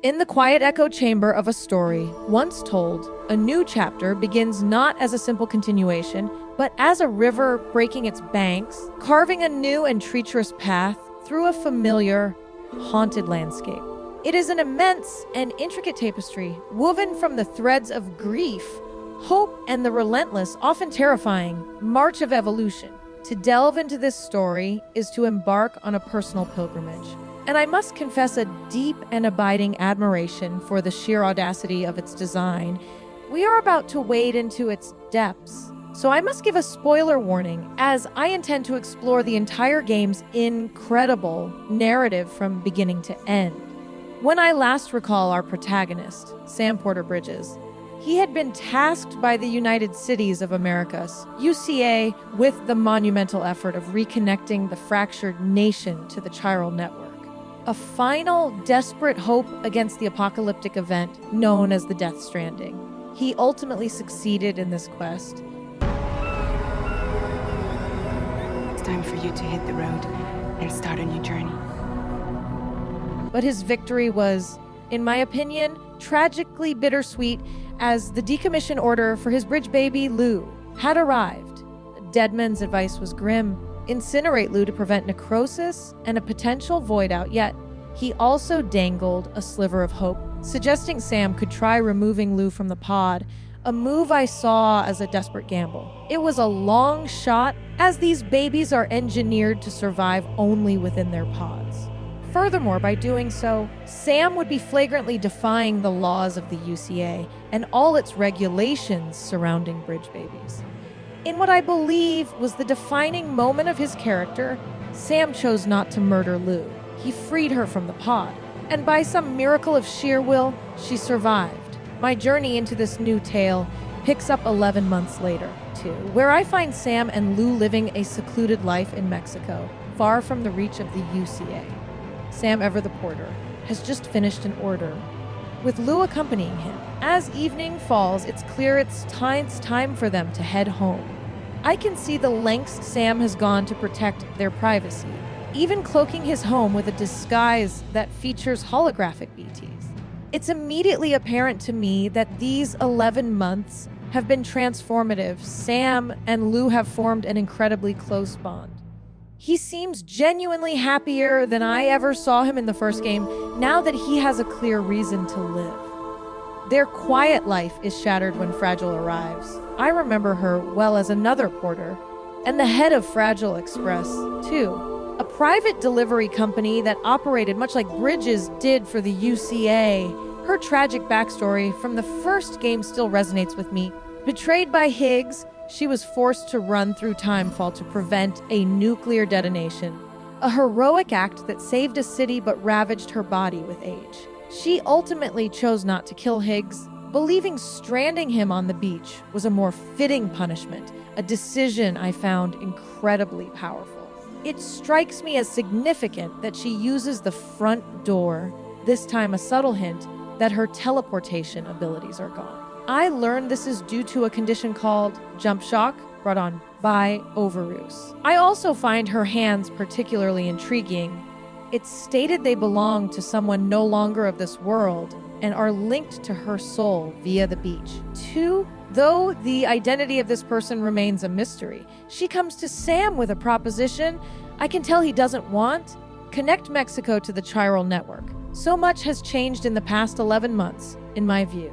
In the quiet echo chamber of a story once told, a new chapter begins not as a simple continuation, but as a river breaking its banks, carving a new and treacherous path through a familiar, haunted landscape. It is an immense and intricate tapestry woven from the threads of grief, hope, and the relentless, often terrifying, march of evolution. To delve into this story is to embark on a personal pilgrimage. And I must confess a deep and abiding admiration for the sheer audacity of its design. We are about to wade into its depths, so I must give a spoiler warning, as I intend to explore the entire game's incredible narrative from beginning to end. When I last recall our protagonist, Sam Porter Bridges, he had been tasked by the United Cities of Americas, UCA, with the monumental effort of reconnecting the fractured nation to the chiral network. A final, desperate hope against the apocalyptic event known as the Death Stranding. He ultimately succeeded in this quest. It's time for you to hit the road and start a new journey. But his victory was, in my opinion, tragically bittersweet, as the decommission order for his bridge baby, Lou, had arrived. Deadman's advice was grim. Incinerate Lou to prevent necrosis and a potential void out, yet he also dangled a sliver of hope, suggesting Sam could try removing Lou from the pod, a move I saw as a desperate gamble. It was a long shot, as these babies are engineered to survive only within their pods. Furthermore, by doing so, Sam would be flagrantly defying the laws of the UCA and all its regulations surrounding bridge babies. In what I believe was the defining moment of his character, Sam chose not to murder Lou. He freed her from the pod, and by some miracle of sheer will, she survived. My journey into this new tale picks up 11 months later, too, where I find Sam and Lou living a secluded life in Mexico, far from the reach of the UCA. Sam, ever the porter, has just finished an order, with Lou accompanying him. As evening falls, it's clear it's time for them to head home. I can see the lengths Sam has gone to protect their privacy, even cloaking his home with a disguise that features holographic BTs. It's immediately apparent to me that these 11 months have been transformative. Sam and Lou have formed an incredibly close bond. He seems genuinely happier than I ever saw him in the first game, now that he has a clear reason to live. Their quiet life is shattered when Fragile arrives. I remember her well as another porter, and the head of Fragile Express, too. A private delivery company that operated much like Bridges did for the UCA. Her tragic backstory from the first game still resonates with me. Betrayed by Higgs, she was forced to run through Timefall to prevent a nuclear detonation. A heroic act that saved a city but ravaged her body with age. She ultimately chose not to kill Higgs, believing stranding him on the beach was a more fitting punishment, a decision I found incredibly powerful. It strikes me as significant that she uses the front door, this time a subtle hint that her teleportation abilities are gone. I learned this is due to a condition called jump shock, brought on by overuse. I also find her hands particularly intriguing. It's stated they belong to someone no longer of this world and are linked to her soul via the beach. 2, though the identity of this person remains a mystery, she comes to Sam with a proposition I can tell he doesn't want. Connect Mexico to the chiral network. So much has changed in the past 11 months, in my view.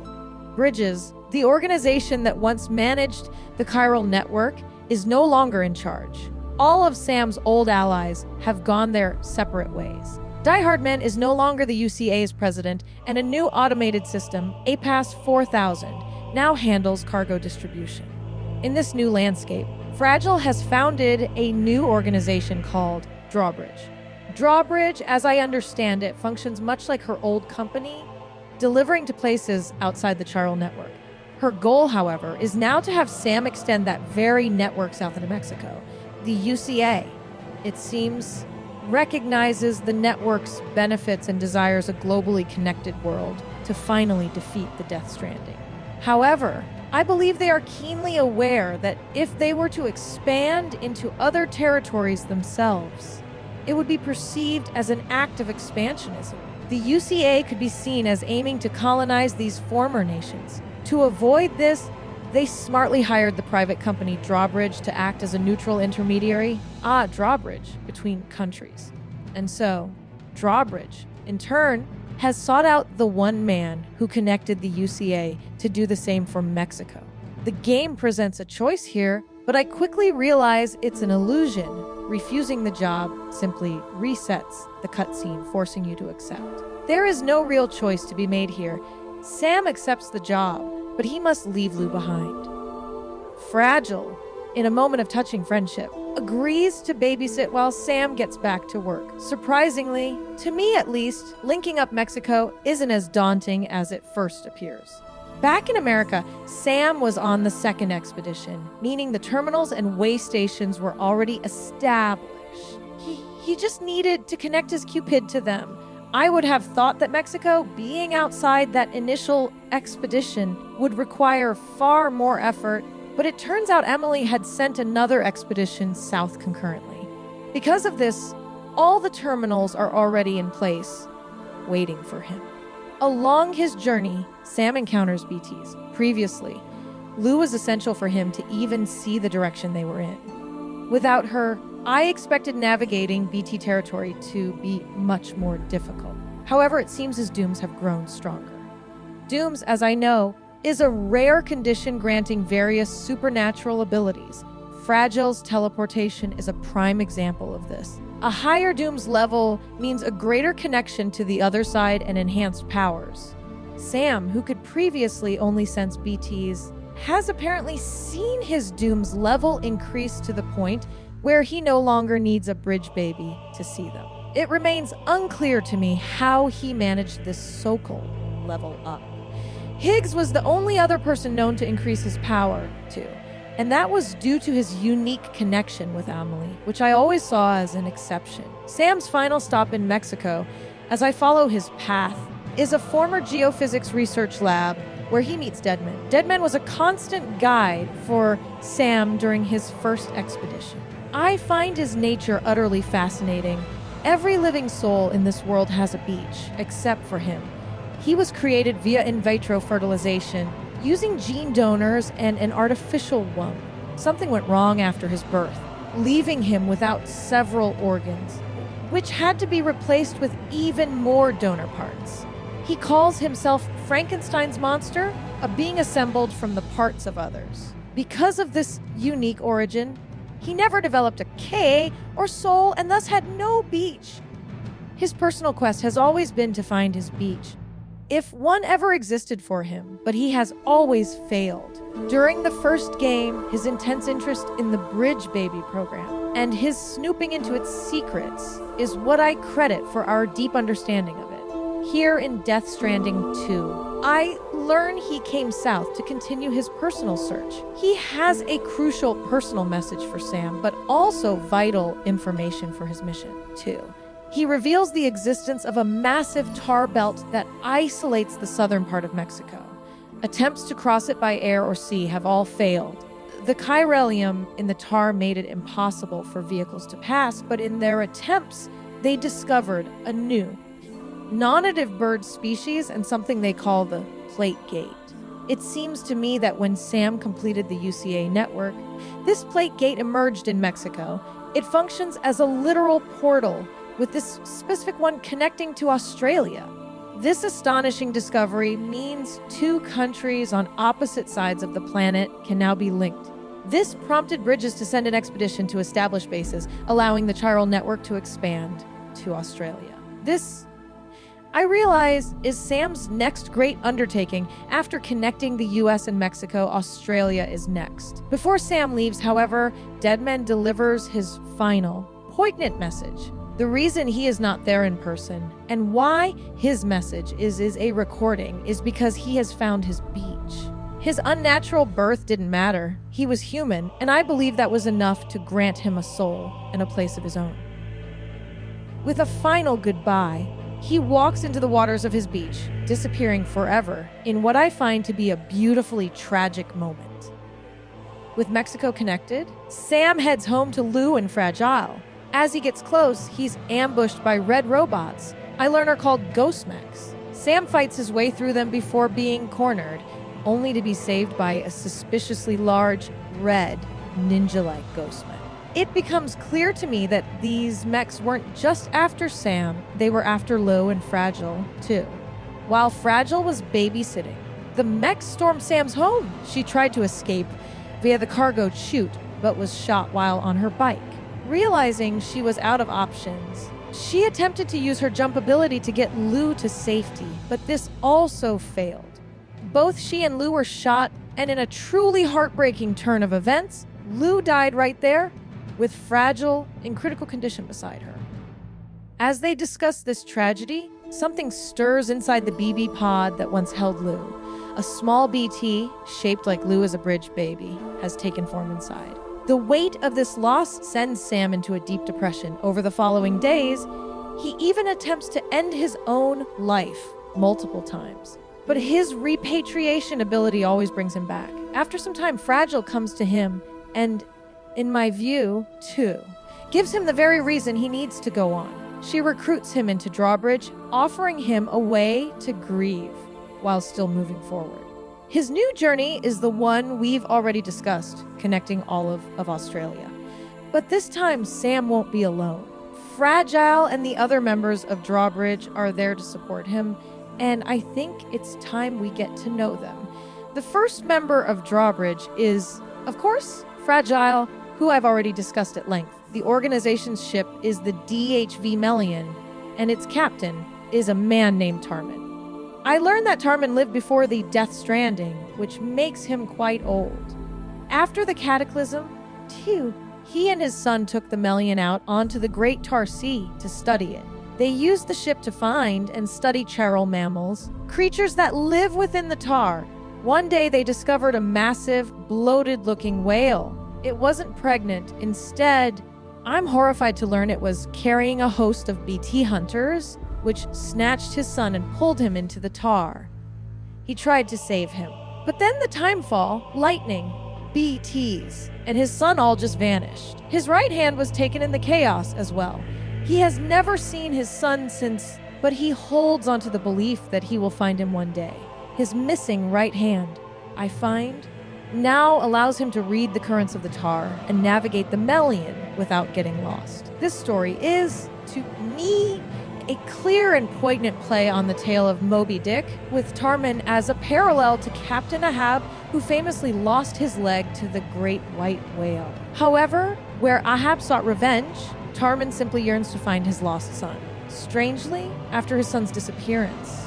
Bridges, the organization that once managed the chiral network, is no longer in charge. All of Sam's old allies have gone their separate ways. Die-Hardman is no longer the UCA's president, and a new automated system, APAS 4000, now handles cargo distribution. In this new landscape, Fragile has founded a new organization called Drawbridge. Drawbridge, as I understand it, functions much like her old company, delivering to places outside the chiral network. Her goal, however, is now to have Sam extend that very network south into Mexico. The UCA, it seems, recognizes the network's benefits and desires a globally connected world to finally defeat the Death Stranding. However, I believe they are keenly aware that if they were to expand into other territories themselves, it would be perceived as an act of expansionism. The the UCA could be seen as aiming to colonize these former nations. To avoid this, they smartly hired the private company Drawbridge to act as a neutral intermediary, drawbridge, between countries. And so, Drawbridge, in turn, has sought out the one man who connected the UCA to do the same for Mexico. The game presents a choice here, but I quickly realize it's an illusion. Refusing the job simply resets the cutscene, forcing you to accept. There is no real choice to be made here. Sam accepts the job, but he must leave Lou behind. Fragile, in a moment of touching friendship, agrees to babysit while Sam gets back to work. Surprisingly, to me at least, linking up Mexico isn't as daunting as it first appears. Back in America, Sam was on the second expedition, meaning the terminals and way stations were already established. He just needed to connect his Cupid to them. I would have thought that Mexico, being outside that initial expedition, would require far more effort, but it turns out Emily had sent another expedition south concurrently. Because of this, all the terminals are already in place, waiting for him. Along his journey, Sam encounters BTs. Previously, Lou was essential for him to even see the direction they were in. Without her, I expected navigating BT territory to be much more difficult. However, it seems his dooms have grown stronger. Dooms, as I know, is a rare condition granting various supernatural abilities. Fragile's teleportation is a prime example of this. A higher Doom's level means a greater connection to the other side and enhanced powers. Sam, who could previously only sense BTs, has apparently seen his Doom's level increase to the point where he no longer needs a bridge baby to see them. It remains unclear to me how he managed this so-called level up. Higgs was the only other person known to increase his power to, and that was due to his unique connection with Amelie, which I always saw as an exception. Sam's final stop in Mexico, as I follow his path, is a former geophysics research lab where he meets Deadman. Deadman was a constant guide for Sam during his first expedition. I find his nature utterly fascinating. Every living soul in this world has a beach, except for him. He was created via in vitro fertilization, using gene donors and an artificial womb. Something went wrong after his birth, leaving him without several organs, which had to be replaced with even more donor parts. He calls himself Frankenstein's monster, a being assembled from the parts of others. Because of this unique origin, he never developed a K or soul and thus had no beach. His personal quest has always been to find his beach, if one ever existed for him, but he has always failed. During the first game, his intense interest in the Bridge Baby program and his snooping into its secrets is what I credit for our deep understanding of it. Here in Death Stranding 2, I learn he came south to continue his personal search. He has a crucial personal message for Sam, but also vital information for his mission, too. He reveals the existence of a massive tar belt that isolates the southern part of Mexico. Attempts to cross it by air or sea have all failed. The chiralium in the tar made it impossible for vehicles to pass, but in their attempts, they discovered a new, non-native bird species and something they call the Plate Gate. It seems to me that when Sam completed the UCA network, this Plate Gate emerged in Mexico. It functions as a literal portal, with this specific one connecting to Australia. This astonishing discovery means two countries on opposite sides of the planet can now be linked. This prompted Bridges to send an expedition to establish bases, allowing the chiral network to expand to Australia. This, I realize, is Sam's next great undertaking. After connecting the US and Mexico, Australia is next. Before Sam leaves, however, Deadman delivers his final, poignant message. The reason he is not there in person, and why his message is a recording, is because he has found his beach. His unnatural birth didn't matter. He was human, and I believe that was enough to grant him a soul and a place of his own. With a final goodbye, he walks into the waters of his beach, disappearing forever in what I find to be a beautifully tragic moment. With Mexico connected, Sam heads home to Lou and Fragile. As he gets close, he's ambushed by red robots, I learn are called ghost mechs. Sam fights his way through them before being cornered, only to be saved by a suspiciously large, red, ninja-like ghost mech. It becomes clear to me that these mechs weren't just after Sam, they were after Lo and Fragile, too. While Fragile was babysitting, the mechs stormed Sam's home. She tried to escape via the cargo chute, but was shot while on her bike. Realizing she was out of options, she attempted to use her jump ability to get Lou to safety, but this also failed. Both she and Lou were shot, and in a truly heartbreaking turn of events, Lou died right there, with Fragile in critical condition beside her. As they discuss this tragedy, something stirs inside the BB pod that once held Lou. A small BT, shaped like Lou as a bridge baby, has taken form inside. The weight of this loss sends Sam into a deep depression. Over the following days, he even attempts to end his own life multiple times. But his repatriation ability always brings him back. After some time, Fragile comes to him and, in my view, too, gives him the very reason he needs to go on. She recruits him into Drawbridge, offering him a way to grieve while still moving forward. His new journey is the one we've already discussed, connecting all of Australia. But this time, Sam won't be alone. Fragile and the other members of Drawbridge are there to support him, and I think it's time we get to know them. The first member of Drawbridge is, of course, Fragile, who I've already discussed at length. The organization's ship is the DHV Melbourne, and its captain is a man named Tarman. I learned that Tarman lived before the Death Stranding, which makes him quite old. After the cataclysm, he and his son took the Melian out onto the Great Tar Sea to study it. They used the ship to find and study charal mammals, creatures that live within the tar. One day they discovered a massive, bloated-looking whale. It wasn't pregnant. Instead, I'm horrified to learn it was carrying a host of BT hunters, which snatched his son and pulled him into the tar. He tried to save him. But then the timefall, lightning, BTs, and his son all just vanished. His right hand was taken in the chaos as well. He has never seen his son since, but he holds onto the belief that he will find him one day. His missing right hand, I find, now allows him to read the currents of the tar and navigate the Melian without getting lost. This story is, to me, a clear and poignant play on the tale of Moby Dick, with Tarman as a parallel to Captain Ahab, who famously lost his leg to the great white whale. However, where Ahab sought revenge, Tarman simply yearns to find his lost son. Strangely, after his son's disappearance,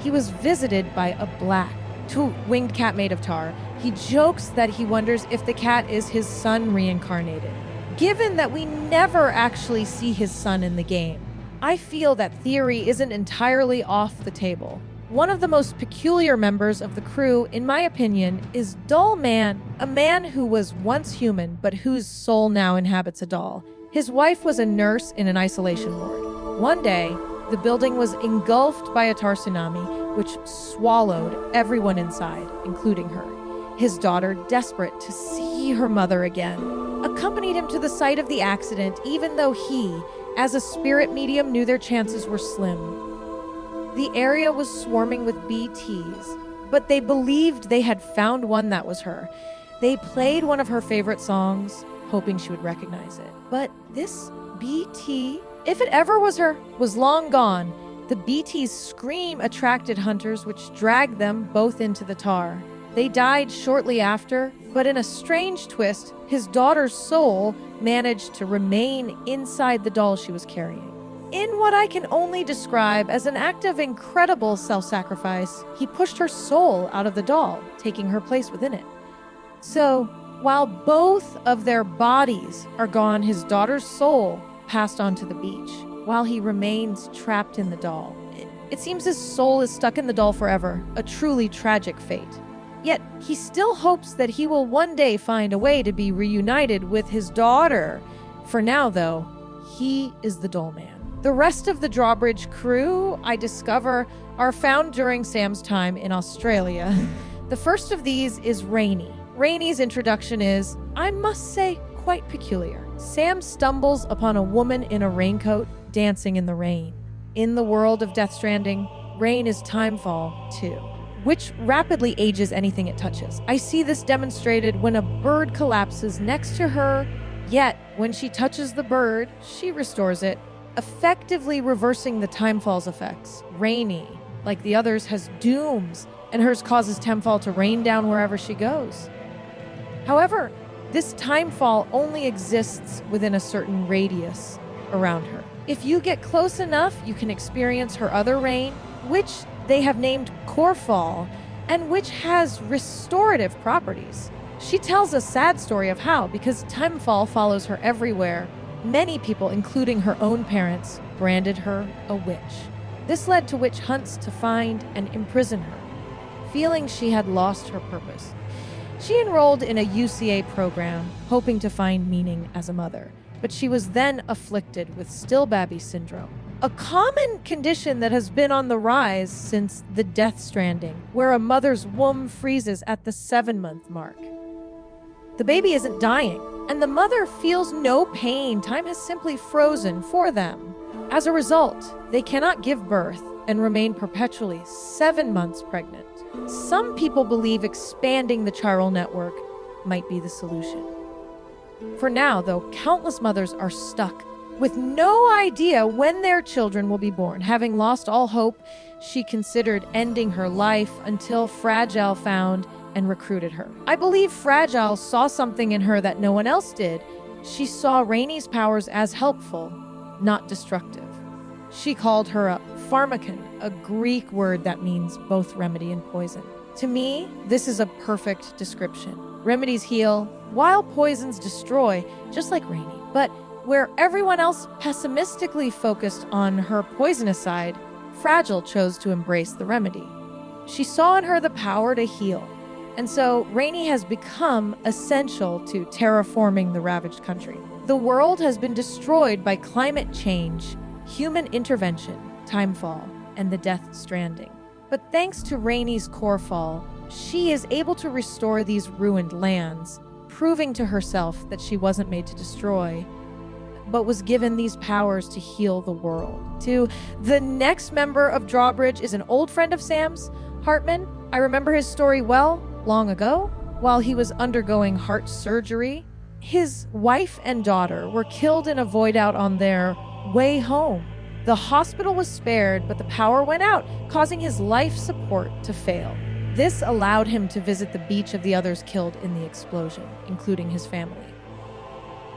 he was visited by a black, two-winged cat made of tar. He jokes that he wonders if the cat is his son reincarnated. Given that we never actually see his son in the game, I feel that theory isn't entirely off the table. One of the most peculiar members of the crew, in my opinion, is Dollman, a man who was once human but whose soul now inhabits a doll. His wife was a nurse in an isolation ward. One day, the building was engulfed by a tar tsunami, which swallowed everyone inside, including her. His daughter, desperate to see her mother again, accompanied him to the site of the accident, even though he, as a spirit medium, knew their chances were slim. The area was swarming with BTs, but they believed they had found one that was her. They played one of her favorite songs, hoping she would recognize it. But this BT, if it ever was her, was long gone. The BT's scream attracted hunters, which dragged them both into the tar. They died shortly after, but in a strange twist, his daughter's soul managed to remain inside the doll she was carrying. In what I can only describe as an act of incredible self-sacrifice, he pushed her soul out of the doll, taking her place within it. So, while both of their bodies are gone, his daughter's soul passed onto the beach, while he remains trapped in the doll. It seems his soul is stuck in the doll forever, a truly tragic fate. Yet, he still hopes that he will one day find a way to be reunited with his daughter. For now, though, he is the Dollman. The rest of the Drawbridge crew, I discover, are found during Sam's time in Australia. The first of these is Rainey. Rainey's introduction is, I must say, quite peculiar. Sam stumbles upon a woman in a raincoat dancing in the rain. in the world of Death Stranding, rain is timefall too, which rapidly ages anything it touches. I see this demonstrated when a bird collapses next to her, yet when she touches the bird, she restores it, effectively reversing the timefall's effects. Rainey, like the others, has dooms, and hers causes timefall to rain down wherever she goes. However, this timefall only exists within a certain radius around her. If you get close enough, you can experience her other rain, which they have named Corefall, and which has restorative properties. She tells a sad story of how, because timefall follows her everywhere, many people, including her own parents, branded her a witch. This led to witch hunts to find and imprison her, feeling she had lost her purpose. She enrolled in a UCA program, hoping to find meaning as a mother, but she was then afflicted with stillbabby syndrome, a common condition that has been on the rise since the Death Stranding, where a mother's womb freezes at the 7-month mark. The baby isn't dying, and the mother feels no pain. Time has simply frozen for them. As a result, they cannot give birth and remain perpetually 7 months pregnant. Some people believe expanding the chiral network might be the solution. For now, though, countless mothers are stuck with no idea when their children will be born. Having lost all hope, she considered ending her life until Fragile found and recruited her. I believe Fragile saw something in her that no one else did. She saw Rainey's powers as helpful, not destructive. She called her a Pharmakon, a Greek word that means both remedy and poison. To me, this is a perfect description. Remedies heal, while poisons destroy, just like Rainey. But where everyone else pessimistically focused on her poisonous side, Fragile chose to embrace the remedy. She saw in her the power to heal, and so Rainey has become essential to terraforming the ravaged country. The world has been destroyed by climate change, human intervention, timefall, and the Death Stranding. But thanks to Rainey's Corefall, she is able to restore these ruined lands, proving to herself that she wasn't made to destroy, but was given these powers to heal the world. The next member of Drawbridge is an old friend of Sam's, Hartman. I remember his story well, long ago, while he was undergoing heart surgery. His wife and daughter were killed in a void out on their way home. The hospital was spared, but the power went out, causing his life support to fail. This allowed him to visit the beach of the others killed in the explosion, including his family.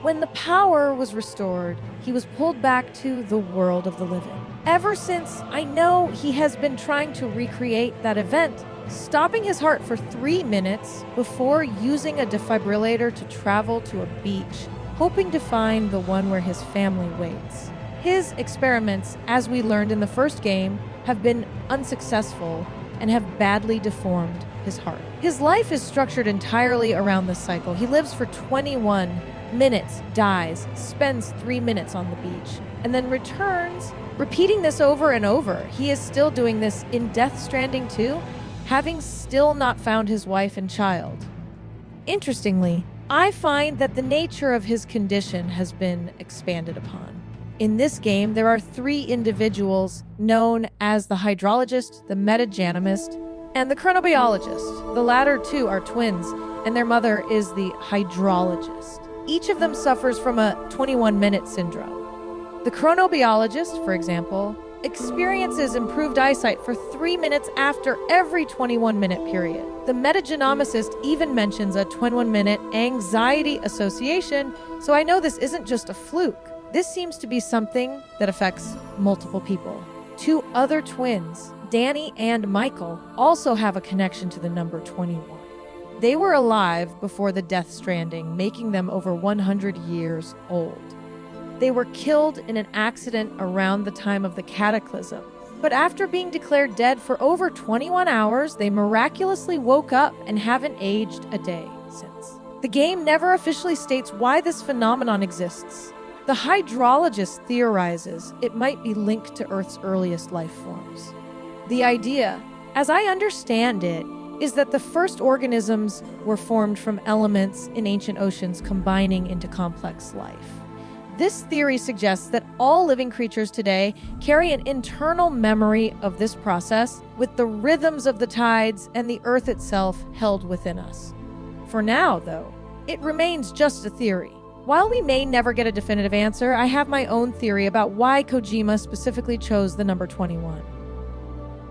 When the power was restored, he was pulled back to the world of the living. Ever since, I know he has been trying to recreate that event, stopping his heart for 3 minutes before using a defibrillator to travel to a beach, hoping to find the one where his family waits. His experiments, as we learned in the first game, have been unsuccessful and have badly deformed his heart. His life is structured entirely around this cycle. He lives for 21 minutes, dies, spends 3 minutes on the beach, and then returns, repeating this over and over. He is still doing this in Death Stranding 2, having still not found his wife and child. Interestingly, I find that the nature of his condition has been expanded upon. In this game, there are 3 individuals known as the hydrologist, the metagenomist, and the chronobiologist. The latter 2 are twins, and their mother is the hydrologist. Each of them suffers from a 21-minute syndrome. The chronobiologist, for example, experiences improved eyesight for 3 minutes after every 21-minute period. The metagenomicist even mentions a 21-minute anxiety association, so I know this isn't just a fluke. This seems to be something that affects multiple people. 2 other twins, Danny and Michael, also have a connection to the number 21. They were alive before the Death Stranding, making them over 100 years old. They were killed in an accident around the time of the Cataclysm. But after being declared dead for over 21 hours, they miraculously woke up and haven't aged a day since. The game never officially states why this phenomenon exists. The hydrologist theorizes it might be linked to Earth's earliest life forms. The idea, as I understand it, is that the first organisms were formed from elements in ancient oceans combining into complex life. This theory suggests that all living creatures today carry an internal memory of this process, with the rhythms of the tides and the earth itself held within us. For now, though, it remains just a theory. While we may never get a definitive answer, I have my own theory about why Kojima specifically chose the number 21.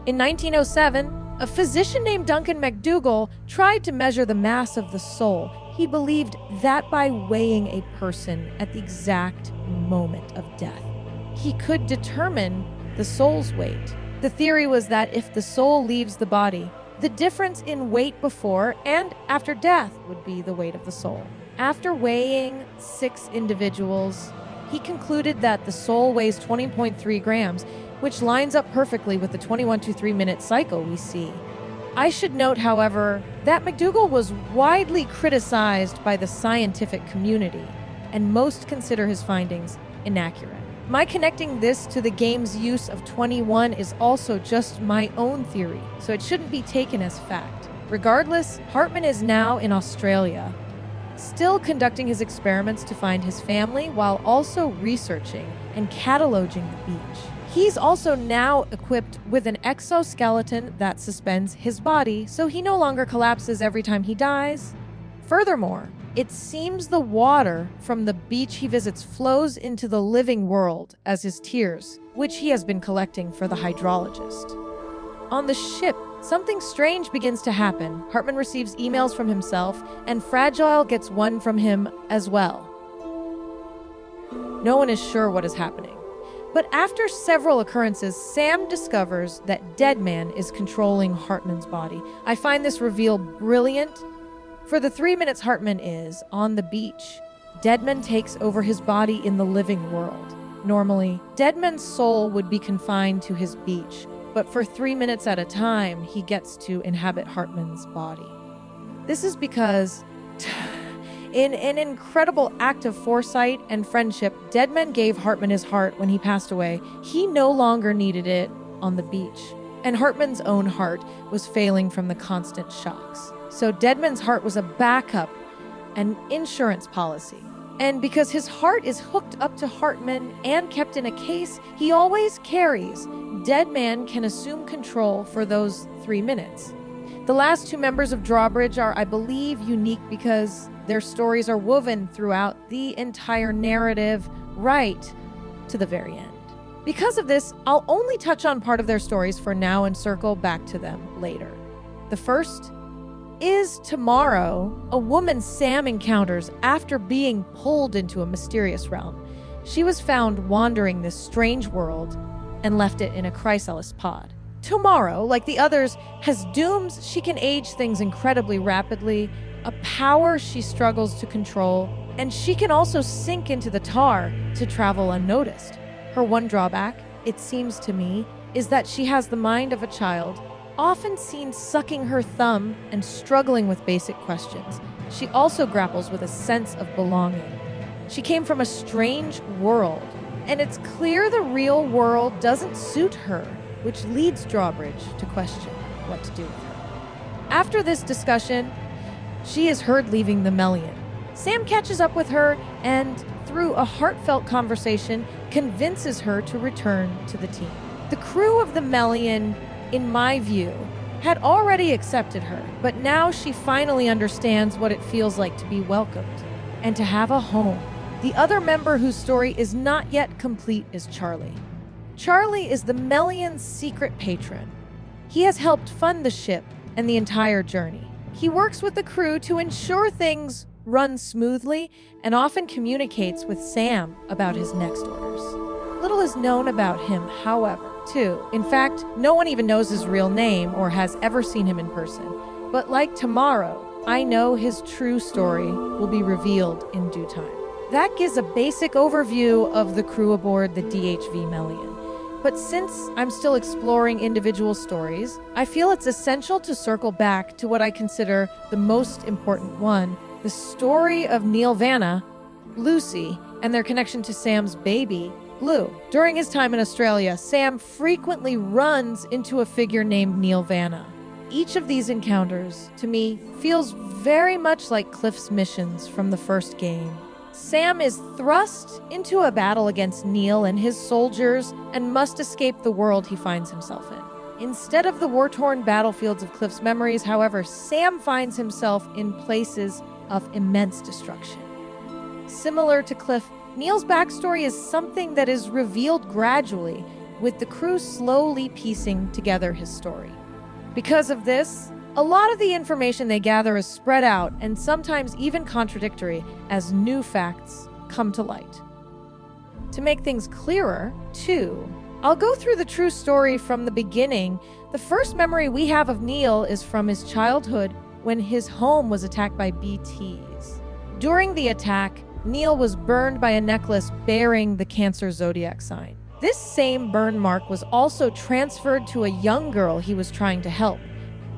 In 1907, a physician named Duncan McDougall tried to measure the mass of the soul. He believed that by weighing a person at the exact moment of death, he could determine the soul's weight. The theory was that if the soul leaves the body, the difference in weight before and after death would be the weight of the soul. After weighing 6 individuals, he concluded that the soul weighs 20.3 grams, which lines up perfectly with the 21-to-3-minute cycle we see. I should note, however, that McDougall was widely criticized by the scientific community, and most consider his findings inaccurate. My connecting this to the game's use of 21 is also just my own theory, so it shouldn't be taken as fact. Regardless, Hartman is now in Australia, still conducting his experiments to find his family while also researching and cataloging the beach. He's also now equipped with an exoskeleton that suspends his body, so he no longer collapses every time he dies. Furthermore, it seems the water from the beach he visits flows into the living world as his tears, which he has been collecting for the hydrologist. On the ship, something strange begins to happen. Hartman receives emails from himself, and Fragile gets one from him as well. No one is sure what is happening. But after several occurrences, Sam discovers that Deadman is controlling Hartman's body. I find this reveal brilliant. For the 3 minutes Hartman is on the beach, Deadman takes over his body in the living world. Normally, Deadman's soul would be confined to his beach, but for 3 minutes at a time, he gets to inhabit Hartman's body. This is because, in an incredible act of foresight and friendship, Deadman gave Hartman his heart when he passed away. He no longer needed it on the beach, and Hartman's own heart was failing from the constant shocks. So Deadman's heart was a backup, an insurance policy. And because his heart is hooked up to Hartman and kept in a case he always carries, Deadman can assume control for those 3 minutes. The last 2 members of Drawbridge are, I believe, unique because their stories are woven throughout the entire narrative right to the very end. Because of this, I'll only touch on part of their stories for now and circle back to them later. The first is Tomorrow, a woman Sam encounters after being pulled into a mysterious realm. She was found wandering this strange world and left it in a chrysalis pod. Tomorrow, like the others, has dooms. She can age things incredibly rapidly, a power she struggles to control, and she can also sink into the tar to travel unnoticed. Her one drawback, it seems to me, is that she has the mind of a child, often seen sucking her thumb and struggling with basic questions. She also grapples with a sense of belonging. She came from a strange world, and it's clear the real world doesn't suit her, which leads Drawbridge to question what to do with her. After this discussion, she is heard leaving the Melian. Sam catches up with her and, through a heartfelt conversation, convinces her to return to the team. The crew of the Melian, in my view, had already accepted her, but now she finally understands what it feels like to be welcomed and to have a home. The other member whose story is not yet complete is Charlie. Charlie is the Melian's secret patron. He has helped fund the ship and the entire journey. He works with the crew to ensure things run smoothly and often communicates with Sam about his next orders. Little is known about him, however, too. In fact, no one even knows his real name or has ever seen him in person. But like Tomorrow, I know his true story will be revealed in due time. That gives a basic overview of the crew aboard the DHV Melbourne. But since I'm still exploring individual stories, I feel it's essential to circle back to what I consider the most important one, the story of Neil Vanna, Lucy, and their connection to Sam's baby, Blue. During his time in Australia, Sam frequently runs into a figure named Neil Vanna. Each of these encounters, to me, feels very much like Cliff's missions from the first game. Sam is thrust into a battle against Neil and his soldiers and must escape the world he finds himself in. Instead of the war-torn battlefields of Cliff's memories, however, Sam finds himself in places of immense destruction. Similar to Cliff, Neil's backstory is something that is revealed gradually, with the crew slowly piecing together his story. Because of this, a lot of the information they gather is spread out and sometimes even contradictory as new facts come to light. To make things clearer, too, I'll go through the true story from the beginning. The first memory we have of Neil is from his childhood when his home was attacked by BTs. During the attack, Neil was burned by a necklace bearing the Cancer zodiac sign. This same burn mark was also transferred to a young girl he was trying to help.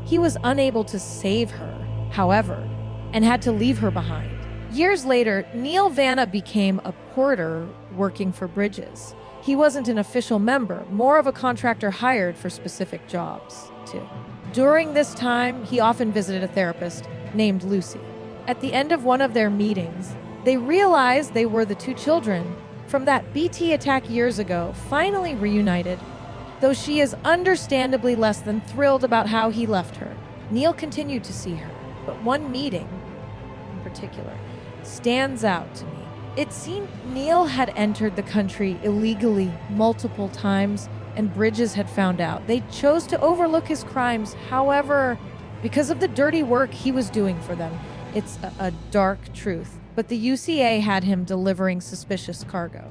He was unable to save her, however, and had to leave her behind. Years later, Neil Vanna became a porter working for Bridges. He wasn't an official member, more of a contractor hired for specific jobs, too. During this time, he often visited a therapist named Lucy. At the end of one of their meetings, they realized they were the two children from that BT attack years ago, finally reunited. Though she is understandably less than thrilled about how he left her, Neil continued to see her. But one meeting, in particular, stands out to me. It seemed Neil had entered the country illegally multiple times, and Bridges had found out. They chose to overlook his crimes, however, because of the dirty work he was doing for them. It's a dark truth, but the UCA had him delivering suspicious cargo.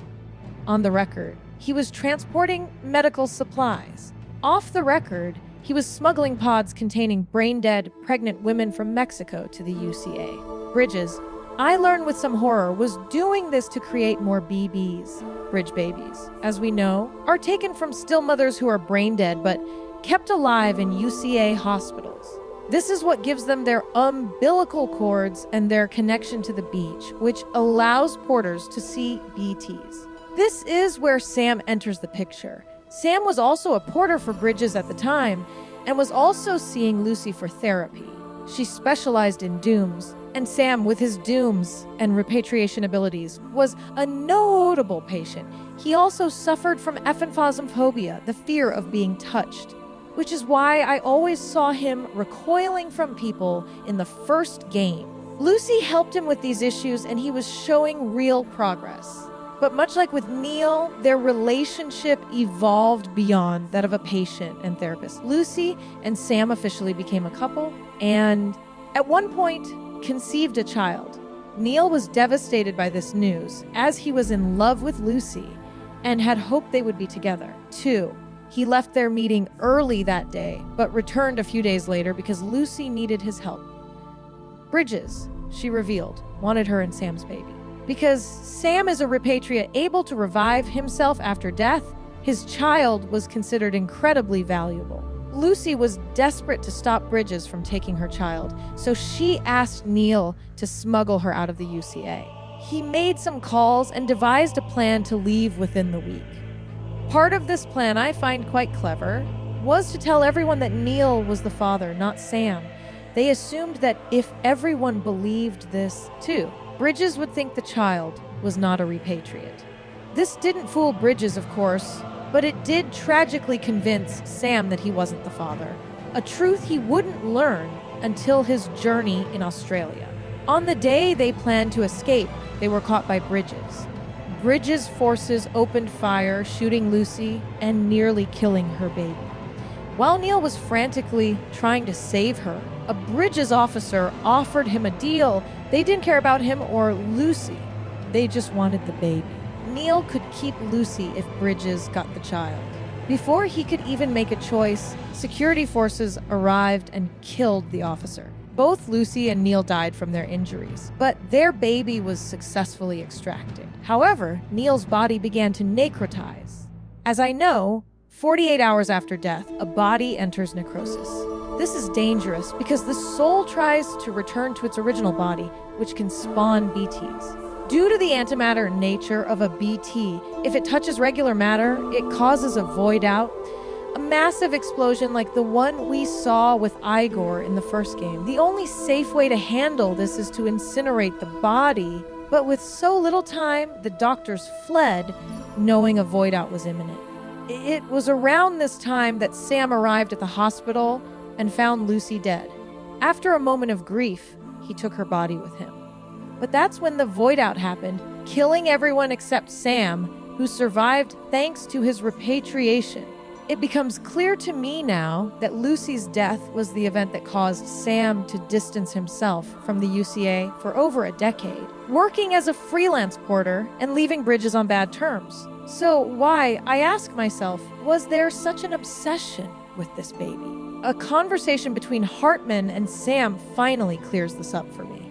On the record, he was transporting medical supplies. Off the record, he was smuggling pods containing brain-dead, pregnant women from Mexico to the UCA. Bridges, I learned with some horror, was doing this to create more BBs, bridge babies, as we know, are taken from still mothers who are brain-dead but kept alive in UCA hospitals. This is what gives them their umbilical cords and their connection to the beach, which allows porters to see BTs. This is where Sam enters the picture. Sam was also a porter for Bridges at the time and was also seeing Lucy for therapy. She specialized in dooms, and Sam, with his dooms and repatriation abilities, was a notable patient. He also suffered from aphantasmophobia, the fear of being touched, which is why I always saw him recoiling from people in the first game. Lucy helped him with these issues, and he was showing real progress. But much like with Neil, their relationship evolved beyond that of a patient and therapist. Lucy and Sam officially became a couple, and at one point, conceived a child. Neil was devastated by this news, as he was in love with Lucy and had hoped they would be together. 2. He left their meeting early that day, but returned a few days later because Lucy needed his help. Bridges, she revealed, wanted her and Sam's baby. Because Sam is a repatriate able to revive himself after death, his child was considered incredibly valuable. Lucy was desperate to stop Bridges from taking her child, so she asked Neil to smuggle her out of the UCA. He made some calls and devised a plan to leave within the week. Part of this plan I find quite clever was to tell everyone that Neil was the father, not Sam. They assumed that if everyone believed this too, Bridges would think the child was not a repatriate. This didn't fool Bridges, of course, but it did tragically convince Sam that he wasn't the father, a truth he wouldn't learn until his journey in Australia. On the day they planned to escape, they were caught by Bridges. Bridges' forces opened fire, shooting Lucy and nearly killing her baby. While Neil was frantically trying to save her, a Bridges officer offered him a deal. They didn't care about him or Lucy. They just wanted the baby. Neil could keep Lucy if Bridges got the child. Before he could even make a choice, security forces arrived and killed the officer. Both Lucy and Neil died from their injuries, but their baby was successfully extracted. However, Neil's body began to necrotize. As I know, 48 hours after death, a body enters necrosis. This is dangerous because the soul tries to return to its original body, which can spawn BTs. Due to the antimatter nature of a BT, if it touches regular matter, it causes a void out, a massive explosion like the one we saw with Igor in the first game. The only safe way to handle this is to incinerate the body But with so little time, the doctors fled, knowing a void out was imminent. It was around this time that Sam arrived at the hospital and found Lucy dead. After a moment of grief, he took her body with him. But that's when the void out happened, killing everyone except Sam, who survived thanks to his repatriation. It becomes clear to me now that Lucy's death was the event that caused Sam to distance himself from the UCA for over a decade, working as a freelance porter and leaving Bridges on bad terms. So why, I ask myself, was there such an obsession with this baby? A conversation between Hartman and Sam finally clears this up for me.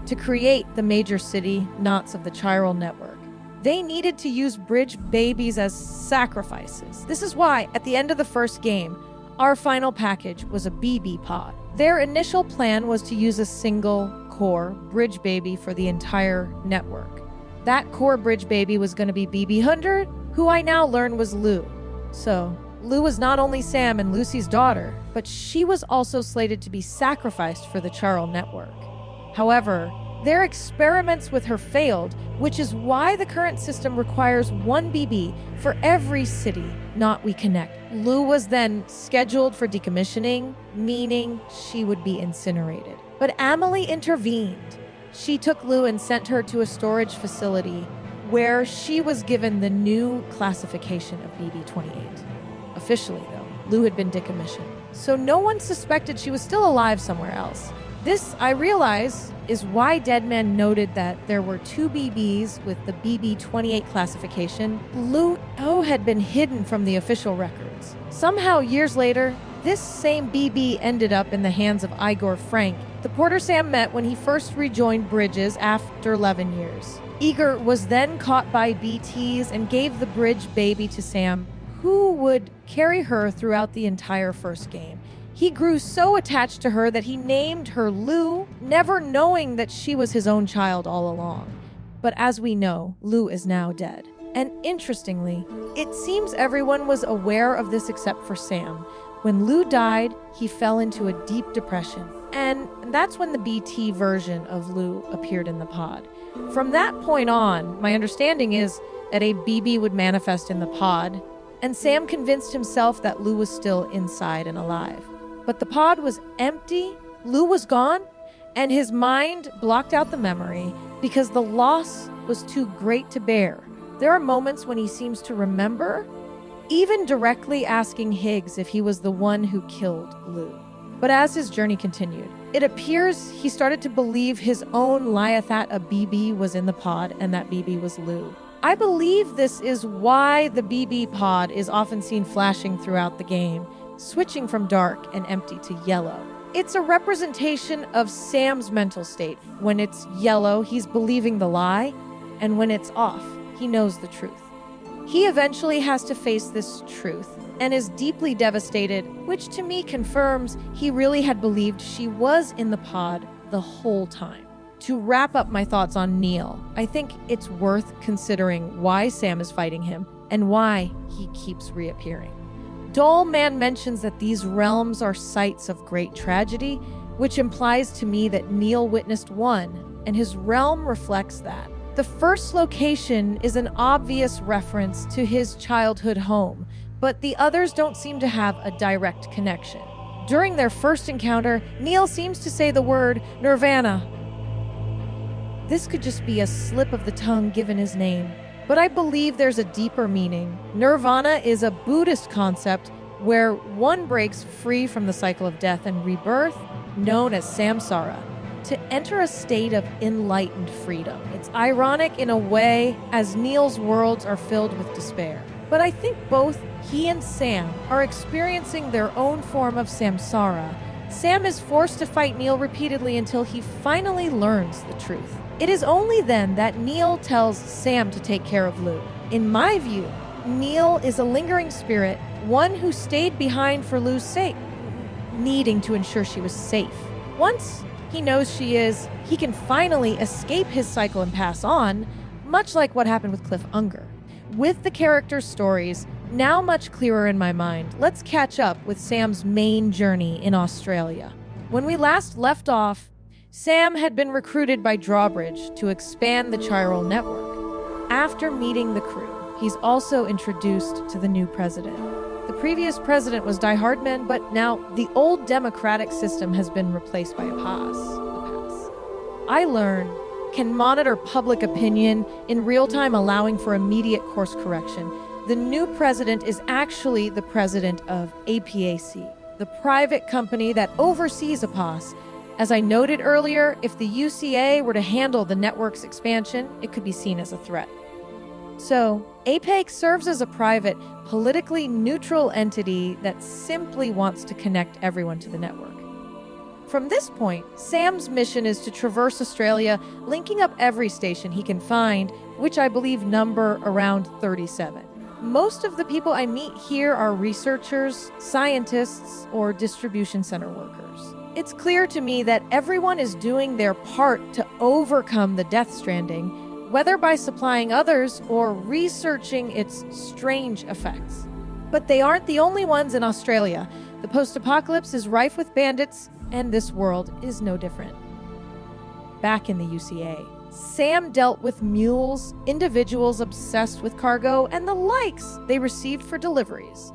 To create the major city knots of the chiral network, they needed to use bridge babies as sacrifices. This is why, at the end of the first game, our final package was a BB pod. Their initial plan was to use a single core bridge baby for the entire network. That core bridge baby was going to be BB100, who I now learn was Lou. So, Lou was not only Sam and Lucy's daughter, but she was also slated to be sacrificed for the chiral network. However, their experiments with her failed, which is why the current system requires one BB for every city knot we connect. Lou was then scheduled for decommissioning, meaning she would be incinerated. But Amelie intervened. She took Lou and sent her to a storage facility where she was given the new classification of BB-28. Officially, though, Lou had been decommissioned, so no one suspected she was still alive somewhere else. This, I realize, is why Deadman noted that there were 2 BBs with the BB-28 classification. Lou had been hidden from the official records. Somehow, years later, this same BB ended up in the hands of Igor Frank, the porter Sam met when he first rejoined Bridges after 11 years. Igor was then caught by BTs and gave the bridge baby to Sam, who would carry her throughout the entire first game. He grew so attached to her that he named her Lou, never knowing that she was his own child all along. But as we know, Lou is now dead. And interestingly, it seems everyone was aware of this except for Sam. When Lou died, he fell into a deep depression. And that's when the BT version of Lou appeared in the pod. From that point on, my understanding is that a BB would manifest in the pod, and Sam convinced himself that Lou was still inside and alive. But the pod was empty, Lou was gone, and his mind blocked out the memory because the loss was too great to bear. There are moments when he seems to remember, even directly asking Higgs if he was the one who killed Lou. But as his journey continued, it appears he started to believe his own Liathat, a BB, was in the pod, and that BB was Lou. I believe this is why the BB pod is often seen flashing throughout the game, switching from dark and empty to yellow. It's a representation of Sam's mental state. When it's yellow, he's believing the lie, and when it's off, he knows the truth. He eventually has to face this truth and is deeply devastated, which to me confirms he really had believed she was in the pod the whole time. To wrap up my thoughts on Neil, I think it's worth considering why Sam is fighting him and why he keeps reappearing. Dollman mentions that these realms are sites of great tragedy, which implies to me that Neil witnessed one, and his realm reflects that. The first location is an obvious reference to his childhood home, but the others don't seem to have a direct connection. During their first encounter, Neil seems to say the word Nirvana. This could just be a slip of the tongue given his name, but I believe there's a deeper meaning. Nirvana is a Buddhist concept where one breaks free from the cycle of death and rebirth, known as samsara, to enter a state of enlightened freedom. It's ironic in a way, as Neil's worlds are filled with despair. But I think both he and Sam are experiencing their own form of samsara. Sam is forced to fight Neil repeatedly until he finally learns the truth. It is only then that Neil tells Sam to take care of Lou. In my view, Neil is a lingering spirit, one who stayed behind for Lou's sake, needing to ensure she was safe. Once he knows she is, he can finally escape his cycle and pass on, much like what happened with Cliff Unger. With the characters' stories now much clearer in my mind, let's catch up with Sam's main journey in Australia. When we last left off, Sam had been recruited by Drawbridge to expand the chiral network. After meeting the crew, he's also introduced to the new president. The previous president was Die-Hardman, but now the old democratic system has been replaced by a pass. I learn can monitor public opinion in real time, allowing for immediate course correction. The new president is actually the president of APAC, the private company that oversees APAS. As I noted earlier, if the UCA were to handle the network's expansion, it could be seen as a threat. So, APAC serves as a private, politically neutral entity that simply wants to connect everyone to the network. From this point, Sam's mission is to traverse Australia, linking up every station he can find, which I believe number around 37. Most of the people I meet here are researchers, scientists, or distribution center workers. It's clear to me that everyone is doing their part to overcome the Death Stranding, whether by supplying others or researching its strange effects. But they aren't the only ones in Australia. The post-apocalypse is rife with bandits, and this world is no different. Back in the UCA, Sam dealt with mules, individuals obsessed with cargo, and the likes they received for deliveries.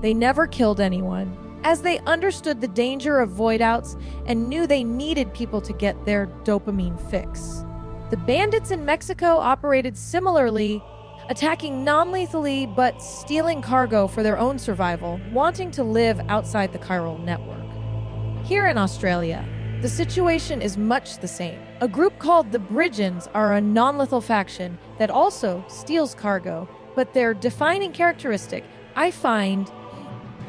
They never killed anyone, as they understood the danger of void-outs and knew they needed people to get their dopamine fix. The bandits in Mexico operated similarly, attacking non-lethally but stealing cargo for their own survival, wanting to live outside the chiral network. Here in Australia, the situation is much the same. A group called the Bridgens are a non-lethal faction that also steals cargo, but their defining characteristic, I find,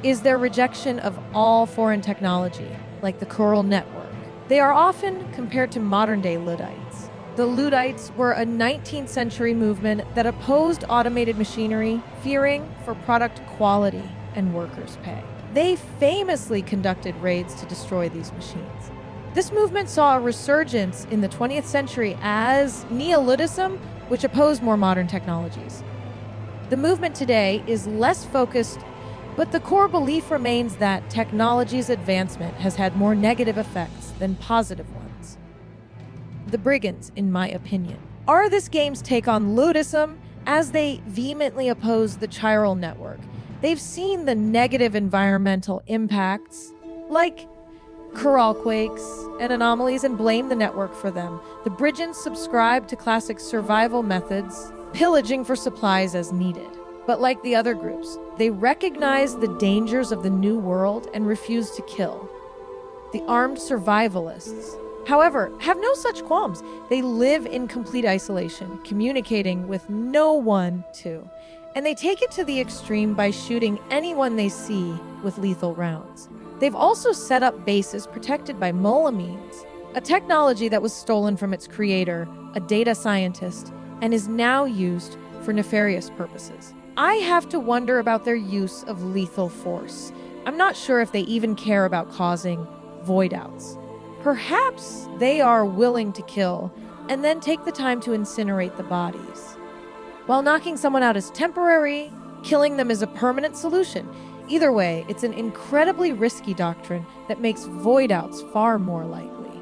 is their rejection of all foreign technology, like the chiral network. They are often compared to modern-day Luddites. The Luddites were a 19th century movement that opposed automated machinery, fearing for product quality and workers' pay. They famously conducted raids to destroy these machines. This movement saw a resurgence in the 20th century as Neolithism, which opposed more modern technologies. The movement today is less focused, but the core belief remains that technology's advancement has had more negative effects than positive ones. The Brigands, in my opinion, are this game's take on Ludditism, as they vehemently oppose the chiral network. They've seen the negative environmental impacts, like coral quakes and anomalies, and blame the network for them. The Bridgens subscribe to classic survival methods, pillaging for supplies as needed. But like the other groups, they recognize the dangers of the new world and refuse to kill. The armed survivalists, however, have no such qualms. They live in complete isolation, communicating with no one to. And they take it to the extreme by shooting anyone they see with lethal rounds. They've also set up bases protected by molamines, a technology that was stolen from its creator, a data scientist, and is now used for nefarious purposes. I have to wonder about their use of lethal force. I'm not sure if they even care about causing void-outs. Perhaps they are willing to kill and then take the time to incinerate the bodies. While knocking someone out is temporary, killing them is a permanent solution. Either way, it's an incredibly risky doctrine that makes void-outs far more likely.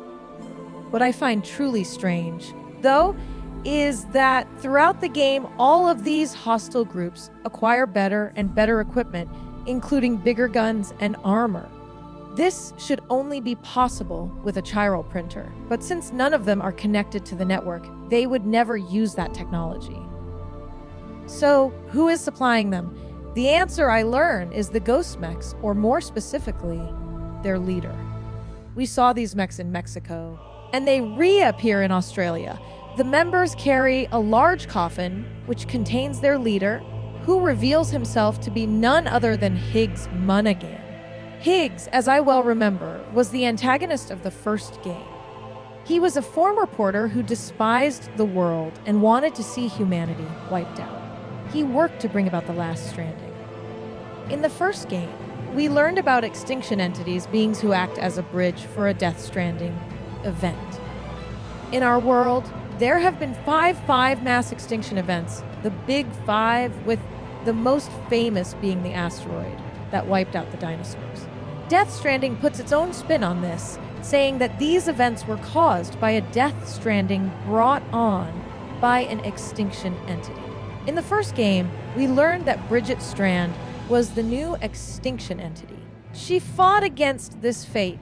What I find truly strange, though, is that throughout the game, all of these hostile groups acquire better and better equipment, including bigger guns and armor. This should only be possible with a chiral printer, but since none of them are connected to the network, they would never use that technology. So, who is supplying them? The answer I learn is the ghost mechs, or more specifically, their leader. We saw these mechs in Mexico, and they reappear in Australia. The members carry a large coffin, which contains their leader, who reveals himself to be none other than Higgs Monaghan. Higgs, as I well remember, was the antagonist of the first game. He was a former reporter who despised the world and wanted to see humanity wiped out. He worked to bring about the last stranding. In the first game, we learned about extinction entities, beings who act as a bridge for a Death Stranding event. In our world, there have been five mass extinction events, the Big Five, with the most famous being the asteroid that wiped out the dinosaurs. Death Stranding puts its own spin on this, saying that these events were caused by a Death Stranding brought on by an extinction entity. In the first game, we learned that Bridget Strand was the new extinction entity. She fought against this fate,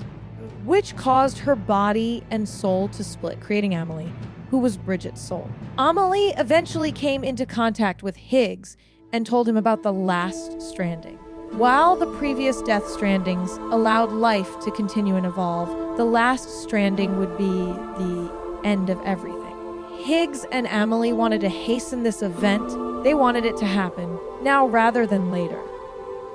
which caused her body and soul to split, creating Amelie, who was Bridget's soul. Amelie eventually came into contact with Higgs and told him about the last stranding. While the previous Death Strandings allowed life to continue and evolve, the last stranding would be the end of everything. Higgs and Amelie wanted to hasten this event. They wanted it to happen now rather than later.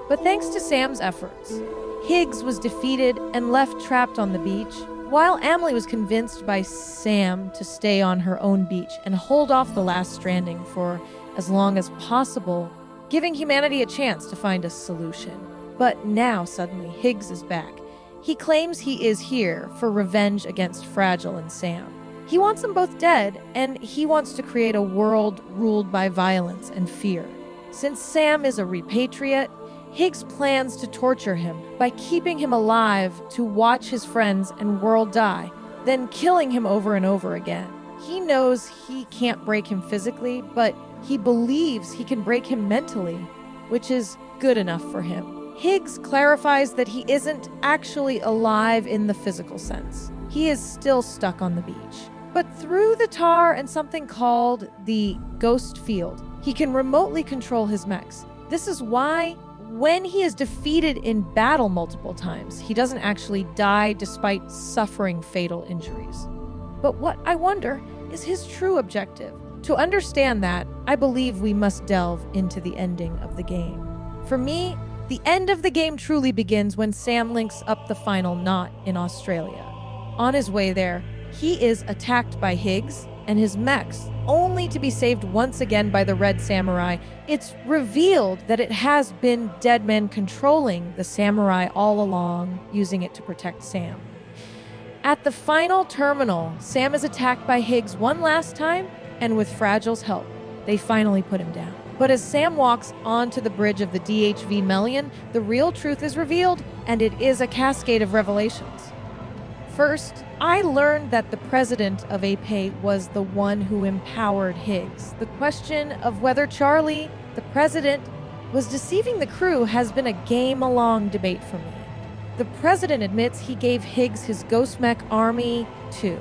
But thanks to Sam's efforts, Higgs was defeated and left trapped on the beach, while Amelie was convinced by Sam to stay on her own beach and hold off the last stranding for as long as possible, giving humanity a chance to find a solution. But now, suddenly, Higgs is back. He claims he is here for revenge against Fragile and Sam. He wants them both dead, and he wants to create a world ruled by violence and fear. Since Sam is a repatriate, Higgs plans to torture him by keeping him alive to watch his friends and world die, then killing him over and over again. He knows he can't break him physically, but he believes he can break him mentally, which is good enough for him. Higgs clarifies that he isn't actually alive in the physical sense. He is still stuck on the beach. But through the tar and something called the ghost field, he can remotely control his mechs. This is why, when he is defeated in battle multiple times, he doesn't actually die despite suffering fatal injuries. But what I wonder is his true objective. To understand that, I believe we must delve into the ending of the game. For me, the end of the game truly begins when Sam links up the final knot in Australia. On his way there, he is attacked by Higgs and his mechs, only to be saved once again by the Red Samurai. It's revealed that it has been Deadman controlling the samurai all along, using it to protect Sam. At the final terminal, Sam is attacked by Higgs one last time, and with Fragile's help, they finally put him down. But as Sam walks onto the bridge of the DHV Melbourne, the real truth is revealed, and it is a cascade of revelations. First, I learned that the president of APE was the one who empowered Higgs. The question of whether Charlie, the president, was deceiving the crew has been a game-long debate for me. The president admits he gave Higgs his Ghost Mech army too,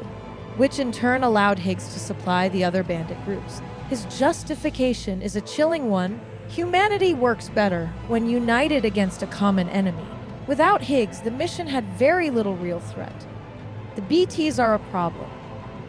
which in turn allowed Higgs to supply the other bandit groups. His justification is a chilling one. Humanity works better when united against a common enemy. Without Higgs, the mission had very little real threat. The BTs are a problem,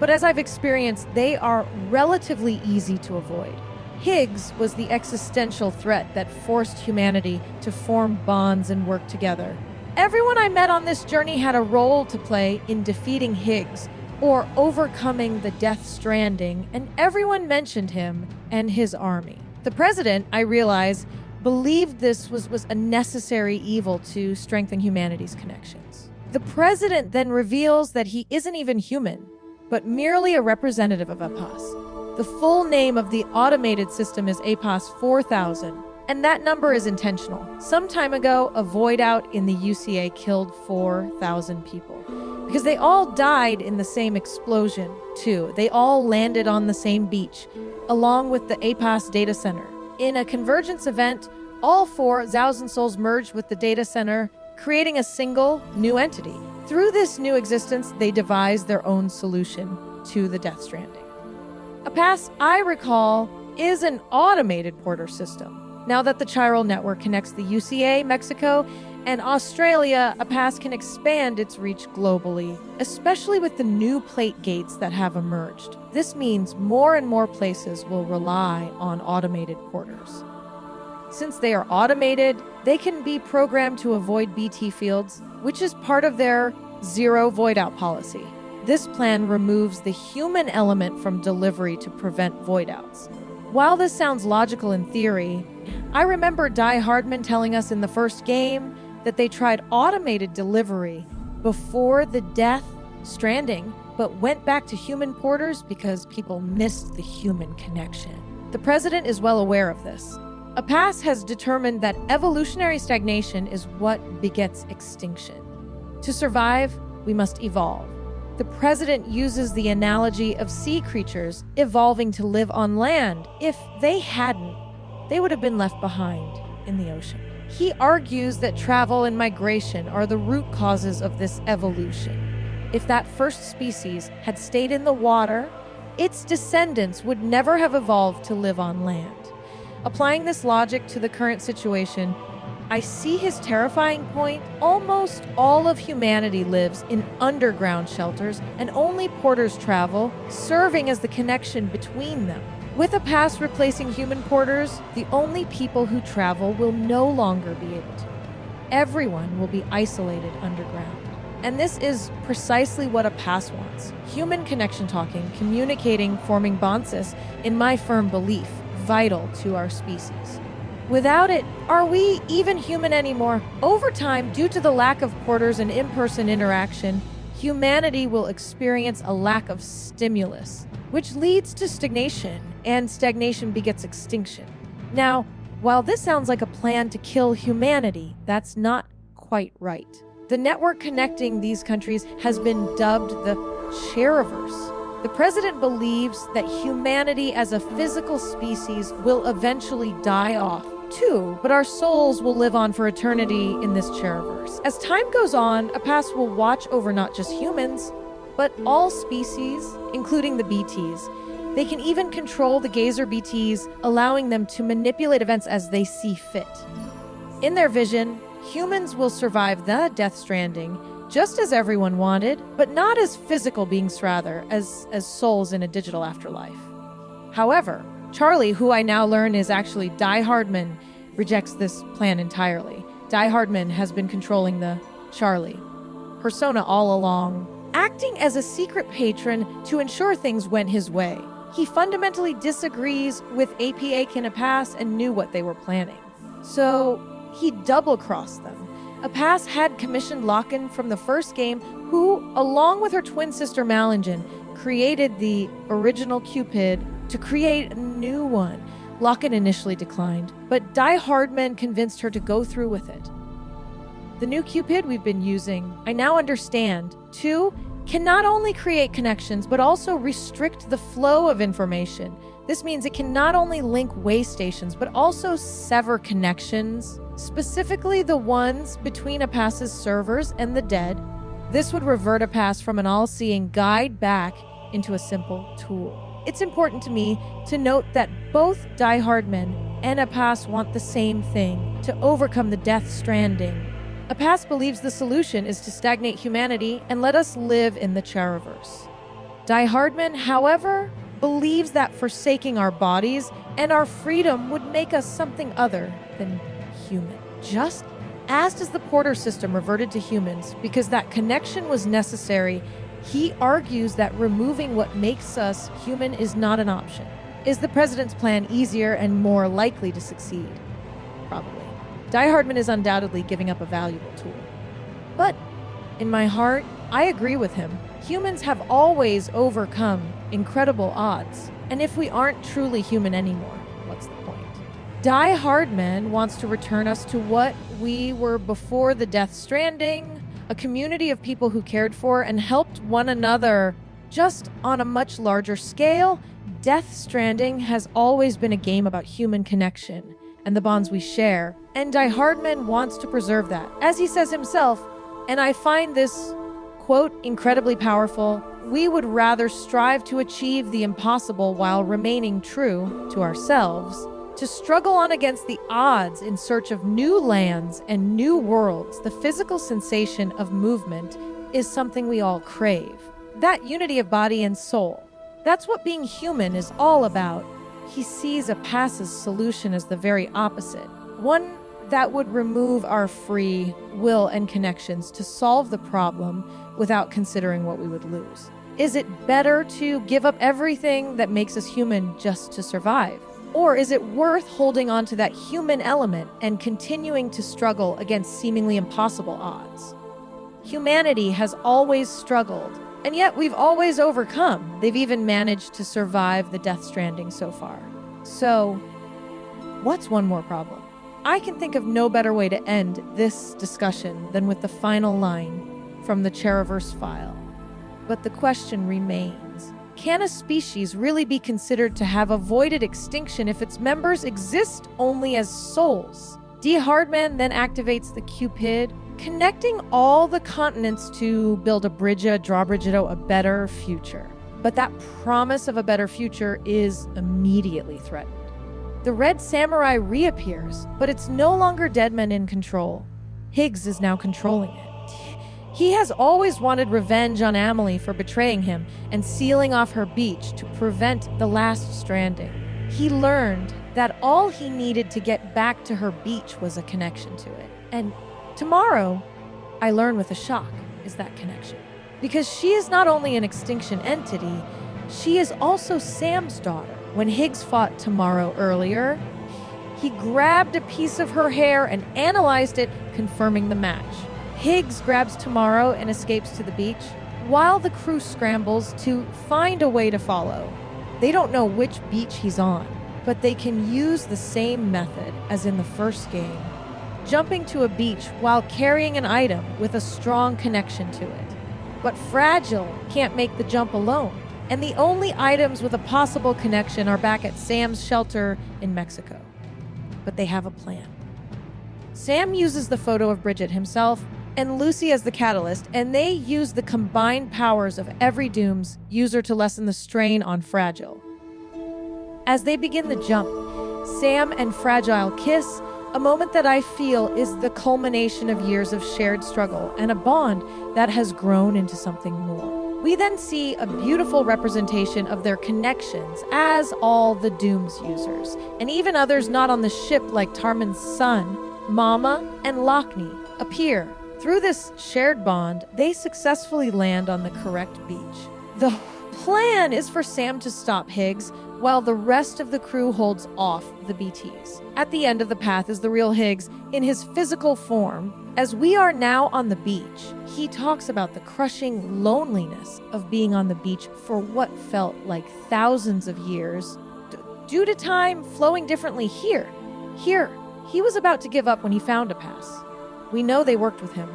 but as I've experienced, they are relatively easy to avoid. Higgs was the existential threat that forced humanity to form bonds and work together. Everyone I met on this journey had a role to play in defeating Higgs or overcoming the Death Stranding, and everyone mentioned him and his army. The president, I realize, believed this was a necessary evil to strengthen humanity's connections. The president then reveals that he isn't even human, but merely a representative of APAS. The full name of the automated system is APAS 4000, and that number is intentional. Some time ago, a void out in the UCA killed 4,000 people, because they all died in the same explosion, too. They all landed on the same beach, along with the APAS data center. In a convergence event, all 4,000 souls merged with the data center, creating a single new entity. Through this new existence, they devised their own solution to the Death Stranding. APAS, I recall, is an automated porter system. Now that the chiral network connects the UCA, Mexico, and Australia, APAS can expand its reach globally, especially with the new plate gates that have emerged. This means more and more places will rely on automated porters. Since they are automated, they can be programmed to avoid BT fields, which is part of their zero void out policy. This plan removes the human element from delivery to prevent void outs. While this sounds logical in theory, I remember Die-Hardman telling us in the first game that they tried automated delivery before the Death Stranding, but went back to human porters because people missed the human connection. The president is well aware of this. Apas has determined that evolutionary stagnation is what begets extinction. To survive, we must evolve. The president uses the analogy of sea creatures evolving to live on land. If they hadn't, they would have been left behind in the ocean. He argues that travel and migration are the root causes of this evolution. If that first species had stayed in the water, its descendants would never have evolved to live on land. Applying this logic to the current situation, I see his terrifying point. Almost all of humanity lives in underground shelters, and only porters travel, serving as the connection between them. With Apas replacing human porters, the only people who travel will no longer be able to. Everyone will be isolated underground. And this is precisely what Apas wants. Human connection talking, communicating, forming bonds, in my firm belief, vital to our species. Without it, are we even human anymore? Over time, due to the lack of porters and in-person interaction, humanity will experience a lack of stimulus, which leads to stagnation, and stagnation begets extinction. Now, while this sounds like a plan to kill humanity, that's not quite right. The network connecting these countries has been dubbed the treacherous. The president believes that humanity as a physical species will eventually die off too, but our souls will live on for eternity in this treacherous. As time goes on, Apas will watch over not just humans, but all species, including the BTs. They can even control the Gazer BTs, allowing them to manipulate events as they see fit. In their vision, humans will survive the Death Stranding, just as everyone wanted, but not as physical beings rather, as souls in a digital afterlife. However, Charlie, who I now learn is actually Die-Hardman, rejects this plan entirely. Die-Hardman has been controlling the Charlie persona all along, acting as a secret patron to ensure things went his way. He fundamentally disagrees with APA Apas and knew what they were planning. So he double-crossed them. Apas had commissioned Locken from the first game, who, along with her twin sister Malingen, created the original Cupid to create a new one. Locken initially declined, but Die-Hardman convinced her to go through with it. The new Cupid we've been using, I now understand, too, can not only create connections, but also restrict the flow of information. This means it can not only link way stations, but also sever connections, specifically the ones between Apas's servers and the dead. This would revert Apas from an all-seeing guide back into a simple tool. It's important to me to note that both Die-Hardman and Apas want the same thing, to overcome the Death Stranding. Apas believes the solution is to stagnate humanity and let us live in the treacherous. Die-Hardman, however, believes that forsaking our bodies and our freedom would make us something other than human. Just as the porter system reverted to humans because that connection was necessary, he argues that removing what makes us human is not an option. Is the president's plan easier and more likely to succeed? Probably. Die-Hardman is undoubtedly giving up a valuable tool. But in my heart, I agree with him. Humans have always overcome incredible odds. And if we aren't truly human anymore, what's the point? Die-Hardman wants to return us to what we were before the Death Stranding, a community of people who cared for and helped one another, just on a much larger scale. Death Stranding has always been a game about human connection and the bonds we share, and Die-Hardman wants to preserve that, as he says himself, and I find this quote incredibly powerful. We would rather strive to achieve the impossible while remaining true to ourselves, to struggle on against the odds in search of new lands and new worlds. The physical sensation of movement is something we all crave. That unity of body and soul. That's what being human is all about. He sees Apas's solution as the very opposite. One that would remove our free will and connections to solve the problem without considering what we would lose. Is it better to give up everything that makes us human just to survive? Or is it worth holding on to that human element and continuing to struggle against seemingly impossible odds? Humanity has always struggled, and yet we've always overcome. They've even managed to survive the Death Stranding so far. So, What's one more problem? I can think of no better way to end this discussion than with the final line from the Cherriverse file. But the question remains, can a species really be considered to have avoided extinction if its members exist only as souls? Die-Hardman then activates the Cupid, connecting all the continents to build a Drawbridge, a better future. But that promise of a better future is immediately threatened. The Red Samurai reappears, but it's no longer Deadman in control. Higgs is now controlling it. He has always wanted revenge on Amelie for betraying him and sealing off her beach to prevent the last stranding. He learned that all he needed to get back to her beach was a connection to it. And tomorrow, I learn with a shock, is that connection. Because she is not only an extinction entity, she is also Sam's daughter. When Higgs fought Tomorrow earlier, he grabbed a piece of her hair and analyzed it, confirming the match. Higgs grabs Tomorrow and escapes to the beach, while the crew scrambles to find a way to follow. They don't know which beach he's on, but they can use the same method as in the first game, jumping to a beach while carrying an item with a strong connection to it. But Fragile can't make the jump alone, and the only items with a possible connection are back at Sam's shelter in Mexico. But they have a plan. Sam uses the photo of Bridget himself and Lucy as the catalyst, and they use the combined powers of every Doom's user to lessen the strain on Fragile. As they begin the jump, Sam and Fragile kiss, a moment that I feel is the culmination of years of shared struggle and a bond that has grown into something more. We then see a beautiful representation of their connections as all the Doom's users, and even others not on the ship like Tarman's son, Mama, and Lockney appear. Through this shared bond, they successfully land on the correct beach. The plan is for Sam to stop Higgs, while the rest of the crew holds off the BTs. At the end of the path is the real Higgs in his physical form. As we are now on the beach, he talks about the crushing loneliness of being on the beach for what felt like thousands of years, due to time flowing differently here. He was about to give up when he found a pass. We know they worked with him,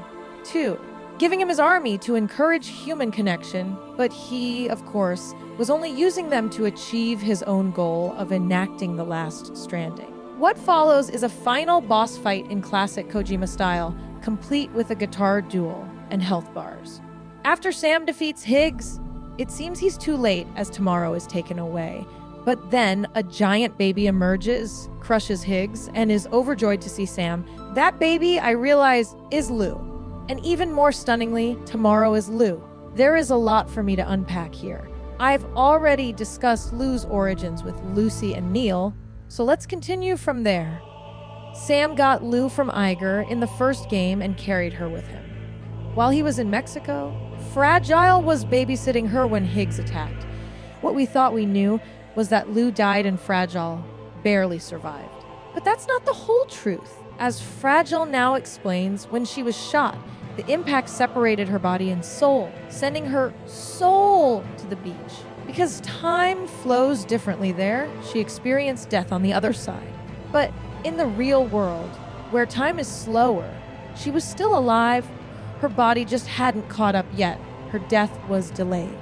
too, giving him his army to encourage human connection, but he, of course, was only using them to achieve his own goal of enacting the last stranding. What follows is a final boss fight in classic Kojima style, complete with a guitar duel and health bars. After Sam defeats Higgs, it seems he's too late as Tomorrow is taken away. But then a giant baby emerges, crushes Higgs, and is overjoyed to see Sam. That baby, I realize, is Lou. And even more stunningly, Tomorrow is Lou. There is a lot for me to unpack here. I've already discussed Lou's origins with Lucy and Neil, so let's continue from there. Sam got Lou from Iger in the first game and carried her with him. While he was in Mexico, Fragile was babysitting her when Higgs attacked. What we thought we knew was that Lou died and Fragile barely survived. But that's not the whole truth. As Fragile now explains, when she was shot, the impact separated her body and soul, sending her soul to the beach. Because time flows differently there, she experienced death on the other side. But in the real world, where time is slower, she was still alive. Her body just hadn't caught up yet. Her death was delayed.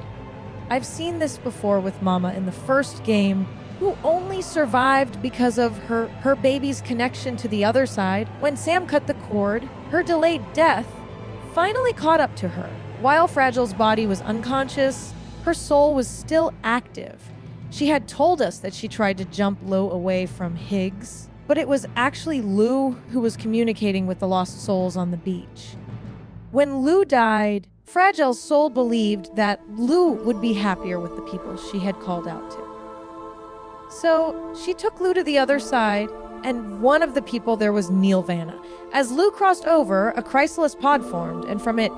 I've seen this before with Mama in the first game, who only survived because of her baby's connection to the other side. When Sam cut the cord, her delayed death finally caught up to her. While Fragile's body was unconscious, her soul was still active. She had told us that she tried to jump Lou away from Higgs, but it was actually Lou who was communicating with the lost souls on the beach. When Lou died, Fragile's soul believed that Lou would be happier with the people she had called out to. So she took Lou to the other side, and one of the people there was Neil Vanna. As Lou crossed over, a chrysalis pod formed, and from it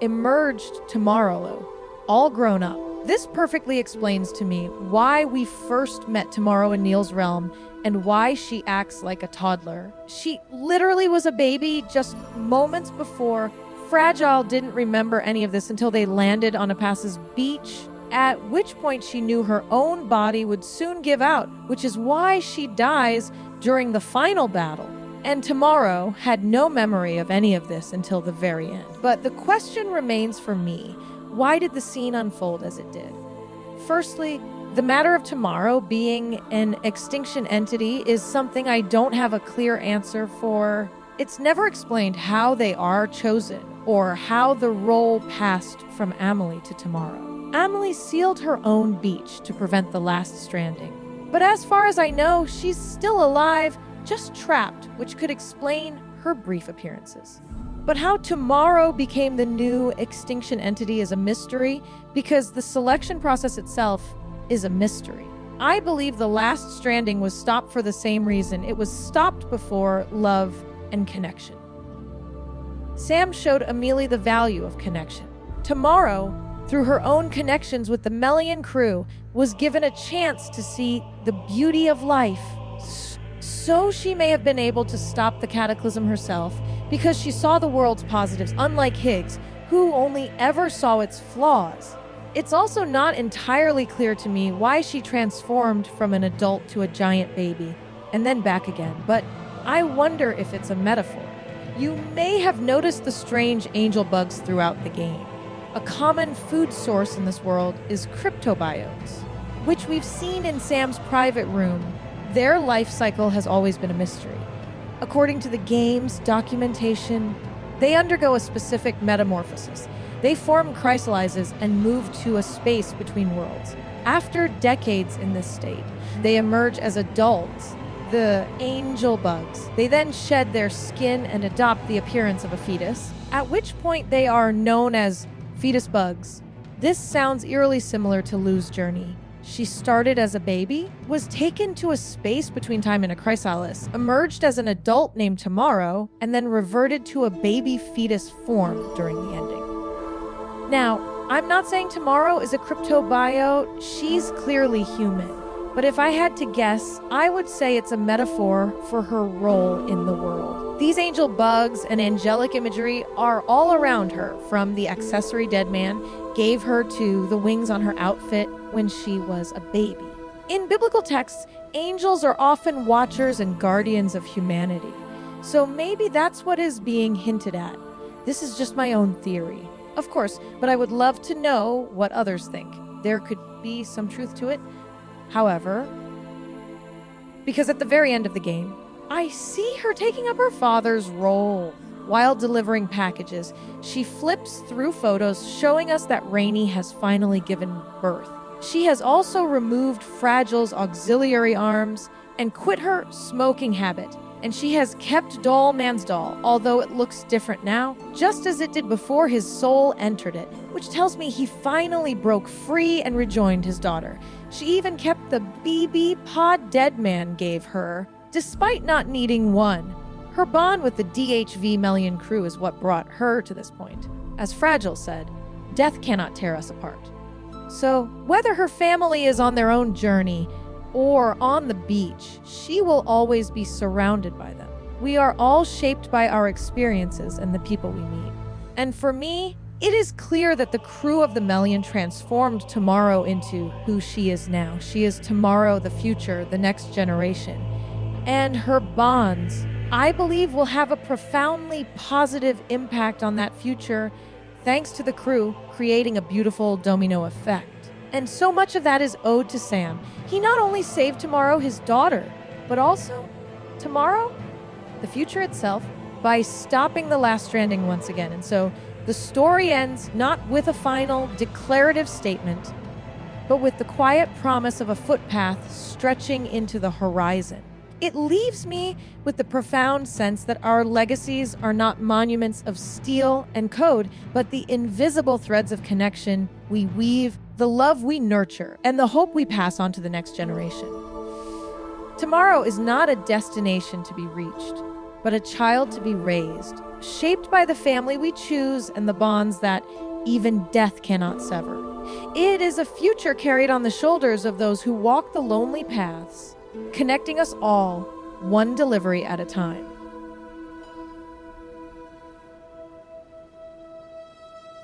emerged Tomorrow, all grown up. This perfectly explains to me why we first met Tomorrow in Neil's realm and why she acts like a toddler. She literally was a baby just moments before. Fragile didn't remember any of this until they landed on Apas's beach. at which point she knew her own body would soon give out, which is why she dies during the final battle. And Tomorrow had no memory of any of this until the very end. But the question remains for me, why did the scene unfold as it did? Firstly, the matter of Tomorrow being an extinction entity is something I don't have a clear answer for. It's never explained how they are chosen or how the role passed from Amelie to Tomorrow. Amelie sealed her own beach to prevent the last stranding. But as far as I know, she's still alive, just trapped, which could explain her brief appearances. But how Tomorrow became the new extinction entity is a mystery because the selection process itself is a mystery. I believe the last stranding was stopped for the same reason. It was stopped before love and connection. Sam showed Amelie the value of connection. Tomorrow, through her own connections with the Melian crew, was given a chance to see the beauty of life. So she may have been able to stop the cataclysm herself because she saw the world's positives, unlike Higgs, who only ever saw its flaws. It's also not entirely clear to me why she transformed from an adult to a giant baby, and then back again, but I wonder if it's a metaphor. You may have noticed the strange angel bugs throughout the game. A common food source in this world is cryptobiotes, which we've seen in Sam's private room. Their life cycle has always been a mystery. According to the game's documentation, they undergo a specific metamorphosis. They form chrysalises and move to a space between worlds. After decades in this state, they emerge as adults, the angel bugs. They then shed their skin and adopt the appearance of a fetus, at which point they are known as fetus bugs. This sounds eerily similar to Lou's journey. She started as a baby, was taken to a space between time and a chrysalis, emerged as an adult named Tomorrow, and then reverted to a baby fetus form during the ending. Now, I'm not saying Tomorrow is a cryptobiote. She's clearly human. But if I had to guess, I would say it's a metaphor for her role in the world. These angel bugs and angelic imagery are all around her, from the accessory Deadman gave her to the wings on her outfit when she was a baby. In biblical texts, angels are often watchers and guardians of humanity. So maybe that's what is being hinted at. This is just my own theory. Of course, but I would love to know what others think. There could be some truth to it. However, because at the very end of the game, I see her taking up her father's role. While delivering packages, she flips through photos showing us that Rainey has finally given birth. She has also removed Fragile's auxiliary arms and quit her smoking habit. And she has kept Dollman's doll, although it looks different now, just as it did before his soul entered it, which tells me he finally broke free and rejoined his daughter. She even kept the BB pod Deadman gave her, despite not needing one. Her bond with the DHV Melbourne crew is what brought her to this point. As Fragile said, death cannot tear us apart. So, whether her family is on their own journey or on the beach, she will always be surrounded by them. We are all shaped by our experiences and the people we meet. And for me, it is clear that the crew of the Melian transformed Tomorrow into who she is now. She is Tomorrow, the future, the next generation. And her bonds, I believe, will have a profoundly positive impact on that future, thanks to the crew creating a beautiful domino effect. And so much of that is owed to Sam. He not only saved Tomorrow, his daughter, but also Tomorrow, the future itself, by stopping the last stranding once again. And so the story ends not with a final declarative statement, but with the quiet promise of a footpath stretching into the horizon. It leaves me with the profound sense that our legacies are not monuments of steel and code, but the invisible threads of connection we weave, the love we nurture, and the hope we pass on to the next generation. Tomorrow is not a destination to be reached, but a child to be raised, shaped by the family we choose and the bonds that even death cannot sever. It is a future carried on the shoulders of those who walk the lonely paths, connecting us all, one delivery at a time.